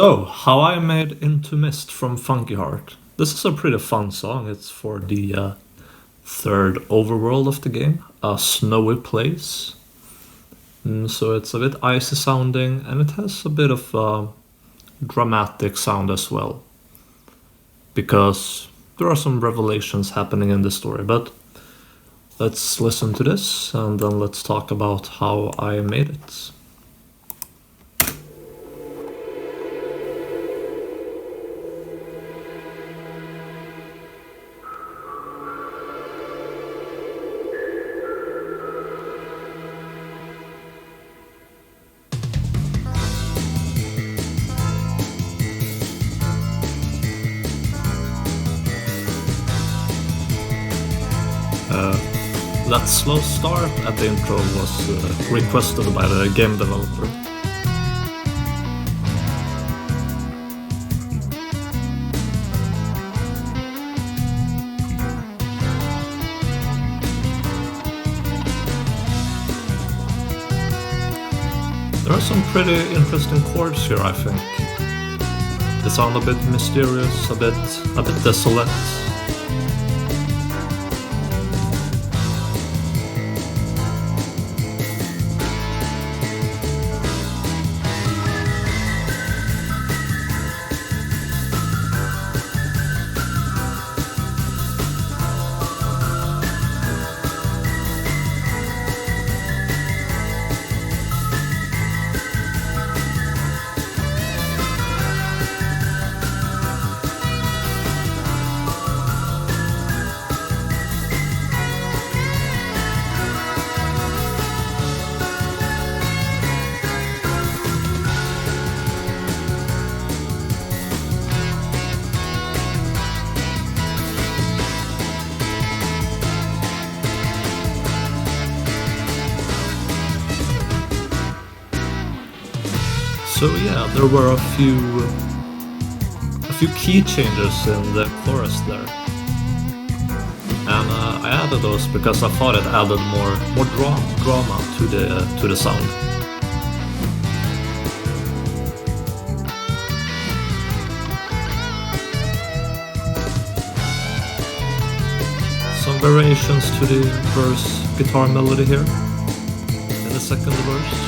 So, How I Made Into Mist from FUNKYHEART. This is a pretty fun song. It's for the third overworld of the game, a snowy place. So it's a bit icy sounding, and it has a bit of dramatic sound as well. Because there are some revelations happening in the story, but let's listen to this, and then let's talk about how I made it. That slow start at the intro was requested by the game developer. There are some pretty interesting chords here, I think. They sound a bit mysterious, a bit desolate. So yeah, there were a few key changes in the chorus there, and I added those because I thought it added more drama to the sound. Some variations to the verse guitar melody here in the second verse.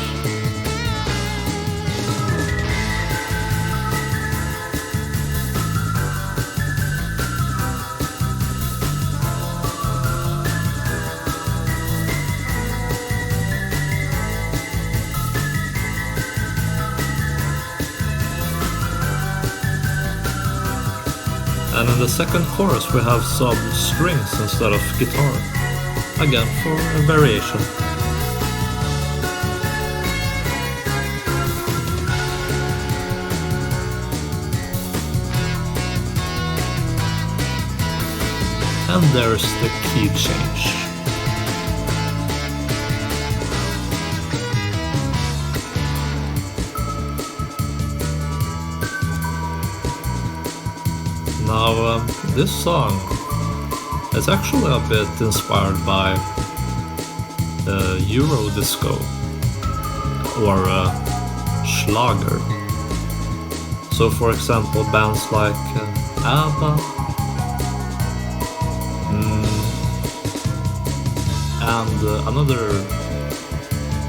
And in the second chorus we have some strings instead of guitar, again for a variation. And there's the key change. Now, this song is actually a bit inspired by Euro disco or Schlager. So, for example, bands like ABBA and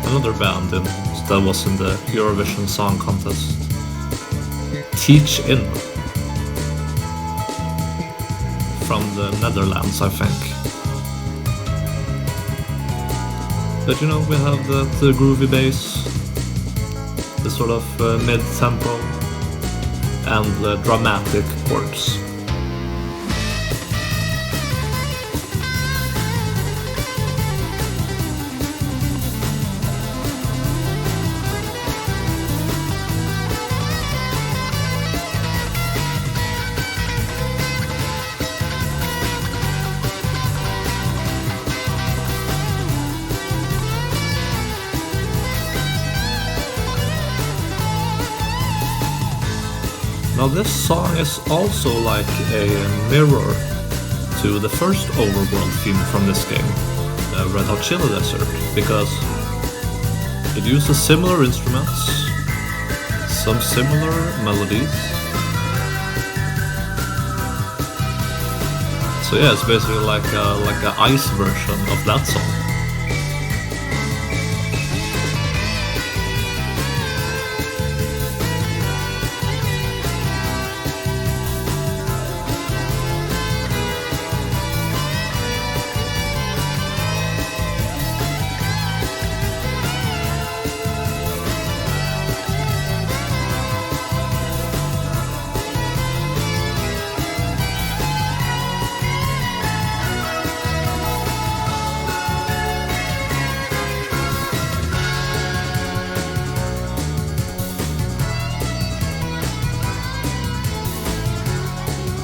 another band that was in the Eurovision Song Contest, Teach In. From the Netherlands, I think. But you know, we have the groovy bass, the sort of mid-tempo, and the dramatic chords. Now this song is also like a mirror to the first overworld theme from this game, Red Hot Chili Desert, because it uses similar instruments, some similar melodies. So yeah, it's basically like a ice version of that song.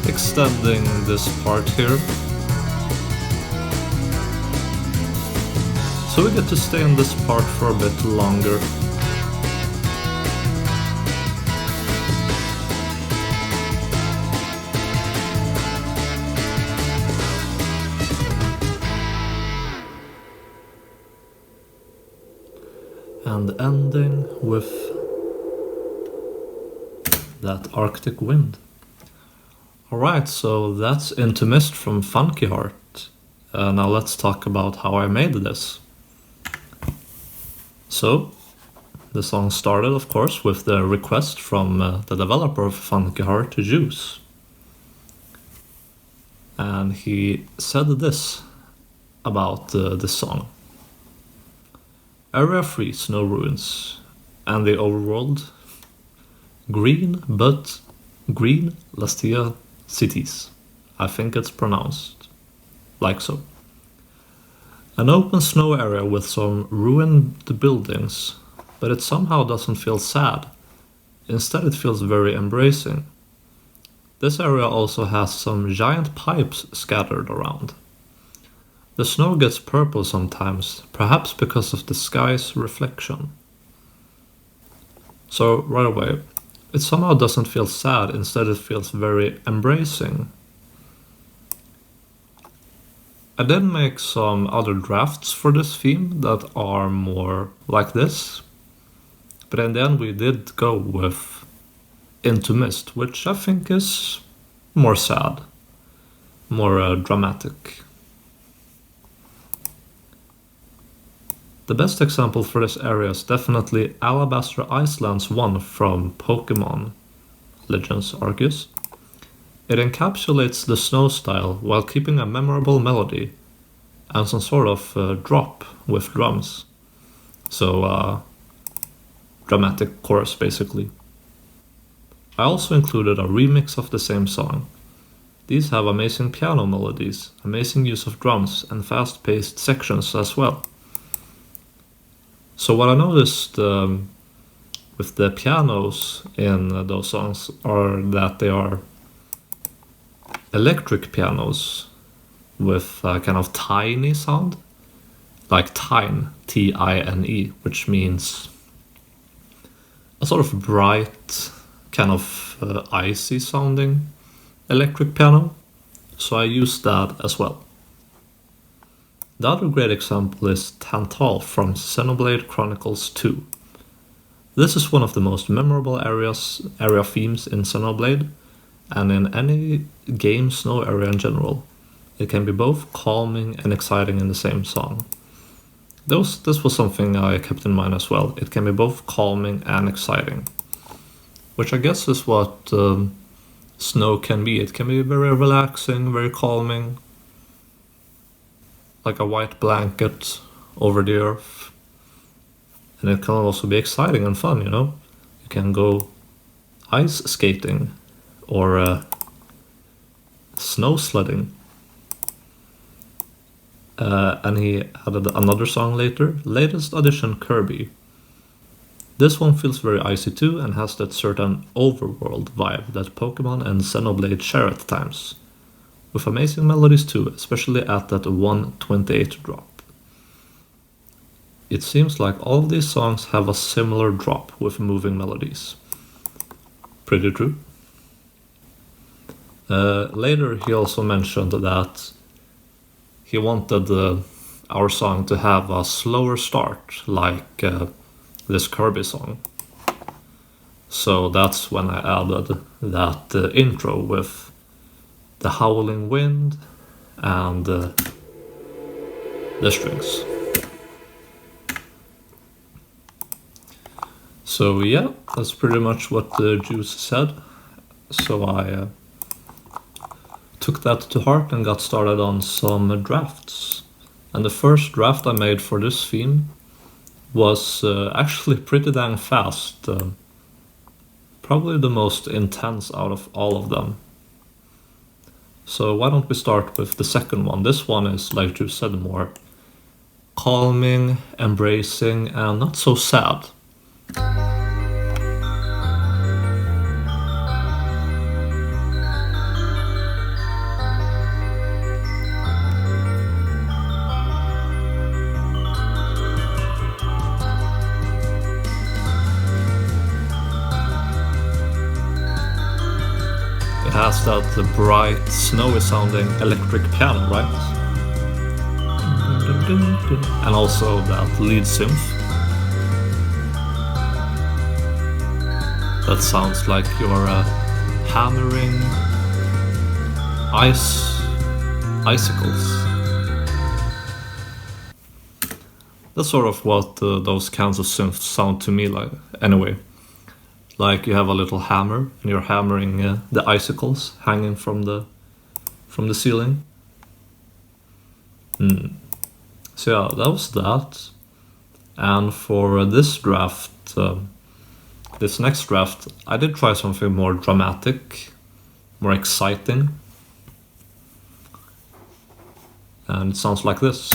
Extending this part here. So we get to stay in this part for a bit longer. And ending with that Arctic wind. Alright, so that's Into Mist from FUNKYHEART. Now let's talk about how I made this. So, the song started, of course, with the request from the developer of FUNKYHEART, Juice. And he said this about this song. Area free, snow ruins, and the overworld. Green, but green, Lastia cities. I think it's pronounced like so. An open snow area with some ruined buildings, but it somehow doesn't feel sad. Instead, it feels very embracing. This area also has some giant pipes scattered around. The snow gets purple sometimes, perhaps because of the sky's reflection. So, right away, it somehow doesn't feel sad, instead it feels very embracing. I did make some other drafts for this theme that are more like this, but in the end we did go with Into Mist, which I think is more sad, more dramatic. The best example for this area is definitely Alabaster Iceland's one from Pokemon Legends Arceus. It encapsulates the snow style while keeping a memorable melody and some sort of drop with drums. So, dramatic chorus basically. I also included a remix of the same song. These have amazing piano melodies, amazing use of drums, and fast-paced sections as well. So what I noticed with the pianos in those songs are that they are electric pianos with a kind of tiny sound, like tine, T-I-N-E, which means a sort of bright, kind of icy sounding electric piano. So I used that as well. The other great example is Tantal from Xenoblade Chronicles 2. This is one of the most memorable area themes in Xenoblade, and in any game snow area in general. It can be both calming and exciting in the same song. This was something I kept in mind as well. It can be both calming and exciting, which I guess is what snow can be. It can be very relaxing, very calming, like a white blanket over the earth. And it can also be exciting and fun, you know? You can go ice skating or snow sledding. And he added another song later, Latest Edition Kirby. This one feels very icy too and has that certain overworld vibe that Pokemon and Xenoblade share at times. With amazing melodies too, especially at that 128 drop. It seems like all of these songs have a similar drop with moving melodies. Pretty true. Later he also mentioned that he wanted our song to have a slower start, like this Kirby song. So that's when I added that intro with the howling wind and the strings. So yeah, that's pretty much what the Juice said. So I took that to heart and got started on some drafts. And the first draft I made for this theme was actually pretty dang fast. Probably the most intense out of all of them. So why don't we start with the second one? This one is, like you said, more calming, embracing, and not so sad. It has that bright, snowy sounding electric piano, right? And also that lead synth. That sounds like you're hammering icicles. That's sort of what those kinds of synths sound to me like, anyway. Like you have a little hammer and you're hammering the icicles hanging from the ceiling. So yeah, that was that. And for this draft, this next draft, I did try something more dramatic, more exciting. And it sounds like this.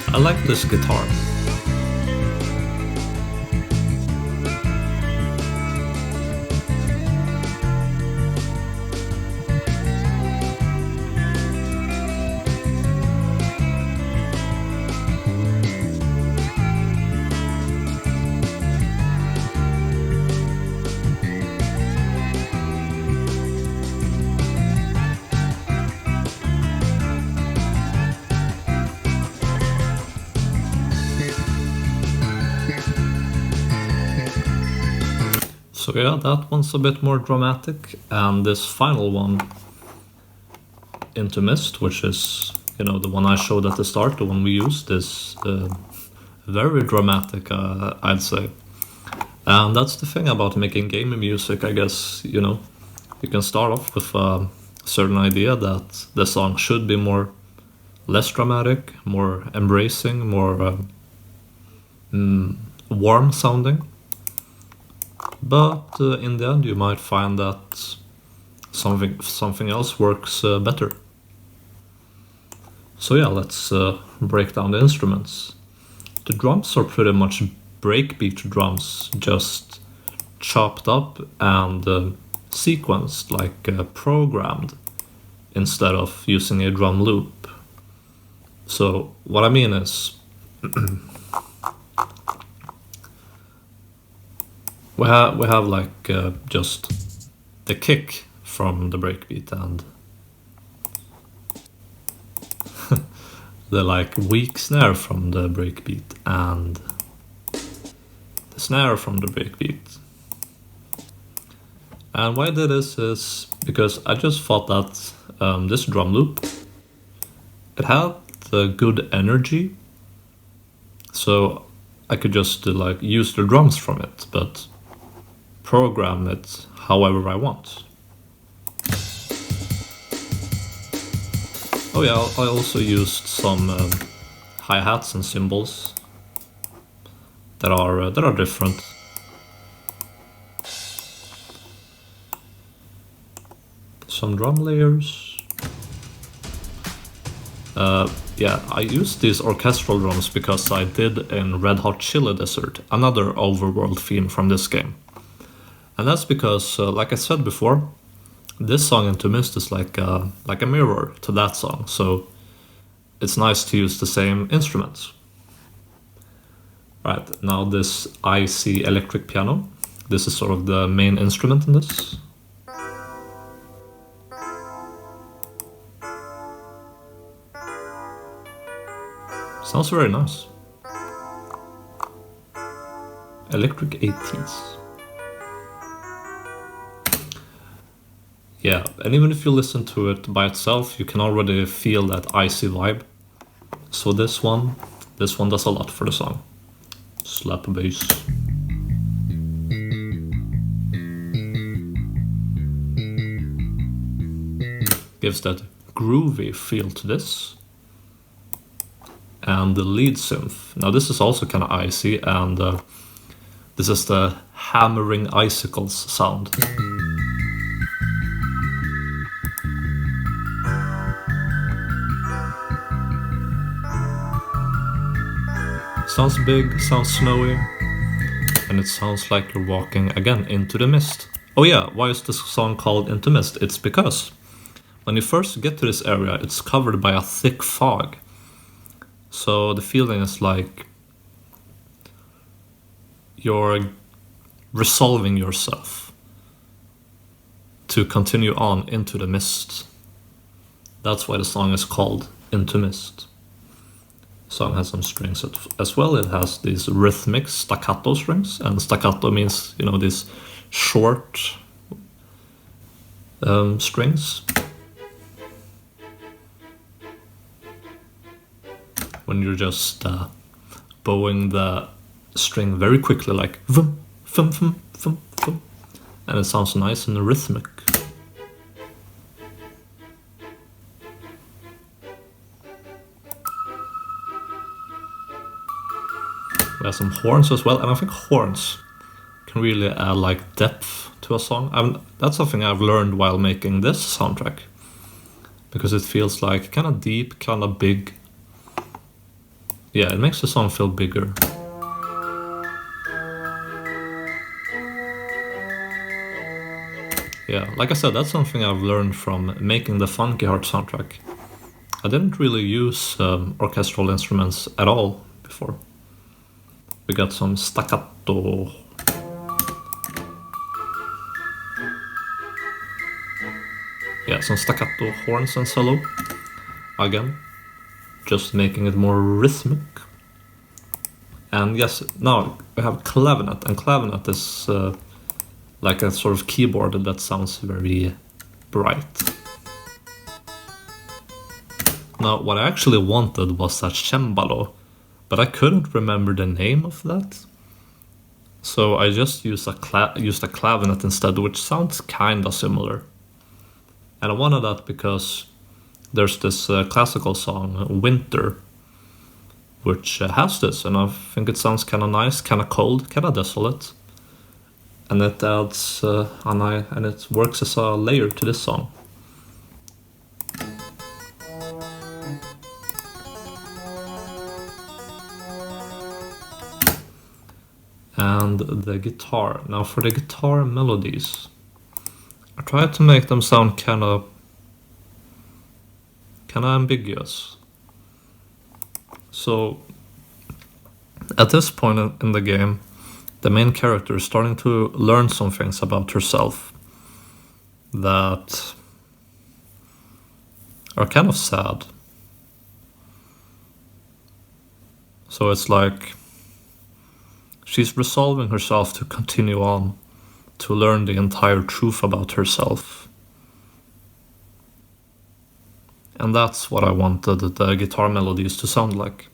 I like this guitar. So yeah, that one's a bit more dramatic, and this final one, Into Mist, which is, you know, the one I showed at the start, the one we used, is very dramatic, I'd say. And that's the thing about making gaming music, I guess, you know. You can start off with a certain idea that the song should be more, less dramatic, more embracing, more warm sounding. But in the end, you might find that something else works better. So yeah, let's break down the instruments. The drums are pretty much breakbeat drums, just chopped up and sequenced, like programmed, instead of using a drum loop. So what I mean is, we have like just the kick from the breakbeat and the like weak snare from the breakbeat and the snare from the breakbeat. And why I did this is because I just thought that this drum loop, it had good energy, so I could just like use the drums from it, but program it however I want. Oh yeah, I also used some hi-hats and cymbals that are different. some drum layers. Yeah, I used these orchestral drums because I did in Red Hot Chili Desert, another overworld theme from this game. And that's because, like I said before, this song Into Mist is like a mirror to that song, so it's nice to use the same instruments. Right, now this icy electric piano, this is sort of the main instrument in this. Sounds very nice. Electric 80s. Yeah, and even if you listen to it by itself, you can already feel that icy vibe. So this one does a lot for the song. Slap bass. Gives that groovy feel to this. And the lead synth. Now this is also kind of icy, and this is the hammering icicles sound. Sounds big, sounds snowy, and it sounds like you're walking again into the mist. Oh yeah, why is this song called Into Mist? It's because when you first get to this area, it's covered by a thick fog. So the feeling is like you're resolving yourself to continue on into the mist. That's why the song is called Into Mist. The song has some strings as well. It has these rhythmic staccato strings, and staccato means, you know, these short strings. When you're just bowing the string very quickly, like vum, vum, vum, vum, vum. And it sounds nice and rhythmic. We have some horns as well, and I think horns can really add like depth to a song. That's something I've learned while making this soundtrack, because it feels like kind of deep, kind of big. Yeah, it makes the song feel bigger. Yeah, like I said, that's something I've learned from making the FUNKYHEART soundtrack. I didn't really use orchestral instruments at all before. We got some staccato. Yeah, some staccato horns and solo. Again, just making it more rhythmic. And yes, now we have clavinet, and clavinet is like a sort of keyboard that sounds very bright. Now, what I actually wanted was a cembalo, but I couldn't remember the name of that. So I just used a clavinet instead, which sounds kinda similar. And I wanted that because there's this classical song, Winter, which has this, and I think it sounds kinda nice, kinda cold, kinda desolate. And it adds and it works as a layer to this song. And the guitar. Now for the guitar melodies, I tried to make them sound kinda ambiguous. So at this point in the game, the main character is starting to learn some things about herself that are kind of sad. So it's like she's resolving herself to continue on, to learn the entire truth about herself. And that's what I wanted the guitar melodies to sound like.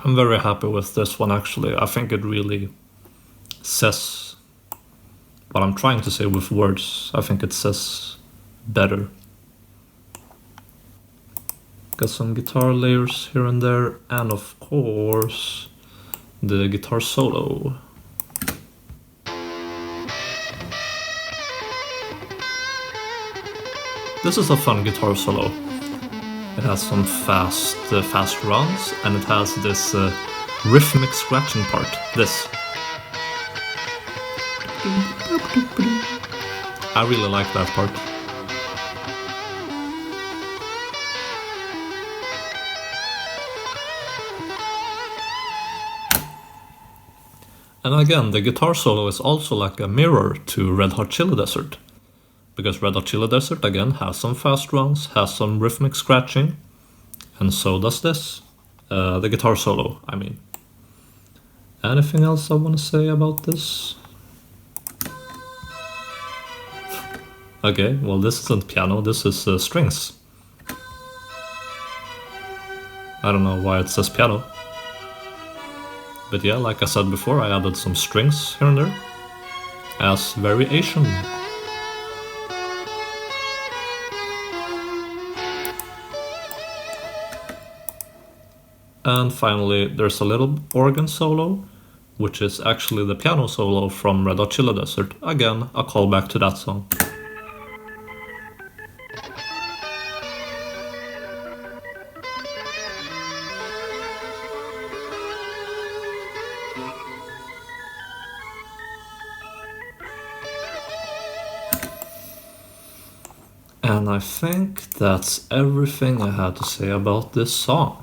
I'm very happy with this one actually. I think it really says what I'm trying to say with words. I think it says better. Got some guitar layers here and there, and of course the guitar solo. This is a fun guitar solo. It has some fast runs, and it has this rhythmic scratching part. This. I really like that part. And again, the guitar solo is also like a mirror to Red Hot Chili Desert. Because Red Hot Chili Desert, again, has some fast runs, has some rhythmic scratching, and so does this. The guitar solo, I mean. Anything else I want to say about this? Okay, well this isn't piano, this is strings. I don't know why it says piano. But yeah, like I said before, I added some strings here and there as variation. And finally, there's a little organ solo, which is actually the piano solo from Red Hot Chili Desert. Again, a callback to that song. And I think that's everything I had to say about this song.